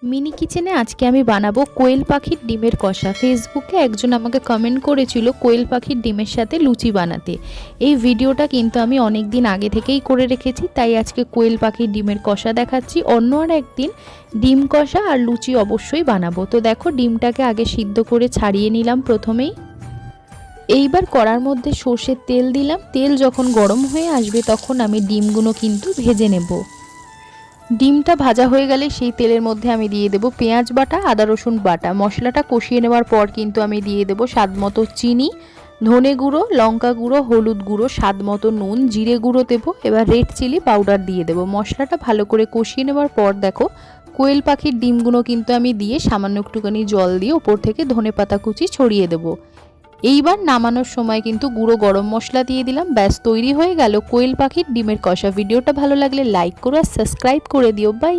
Mini কিচেনে আজকে আমি বানাবো কোয়েল পাখির ডিমের কষা। ফেসবুকে একজন আমাকে কমেন্ট করেছিল কোয়েল পাখির ডিমের সাথে লুচি বানাতে। এই ভিডিওটা কিন্তু আমি অনেক দিন আগে থেকেই করে রেখেছি, তাই আজকে কোয়েল পাখির ডিমের কষা দেখাচ্ছি। অন্য আর একদিন ডিম কষা আর লুচি অবশ্যই বানাবো। তো দেখো, ডিমটাকে আগে সিদ্ধ করে ছাড়িয়ে নিলাম প্রথমেই। এইবার কড়ার মধ্যে সর্ষের তেল দিলাম। তেল যখন গরম হয়ে আসবে তখন আমি ডিমগুলো কিন্তু ভেজে নেব। ডিমটা ভাজা হয়ে গেলে সেই তেলের মধ্যে আমি দিয়ে দেব পেঁয়াজ বাটা, আদা রসুন বাটা। মশলাটা কষিয়ে নেওয়ার পর কিন্তু আমি দিয়ে দেব স্বাদ মতো চিনি, ধনে গুঁড়ো, লঙ্কা গুঁড়ো, হলুদ গুঁড়ো, স্বাদ মতো নুন, জিরে গুঁড়ো দেবো। এবার রেড চিলি পাউডার দিয়ে দেবো। মশলাটা ভালো করে কষিয়ে নেওয়ার পর দেখো, কোয়েল পাখির ডিমগুলো কিন্তু আমি দিয়ে সামান্য একটুখানি জল দিয়ে ওপর থেকে ধনেপাতা কুচি ছড়িয়ে দেবো। এইবার নামানোর সময় কিন্তু গুঁড়ো গরম মশলা দিয়ে দিলাম। ব্যাস, তৈরি হয়ে গেল কোয়েল পাখির ডিমের কষা। ভিডিওটা ভালো লাগলে লাইক করো আর সাবস্ক্রাইব করে দিও। বাই।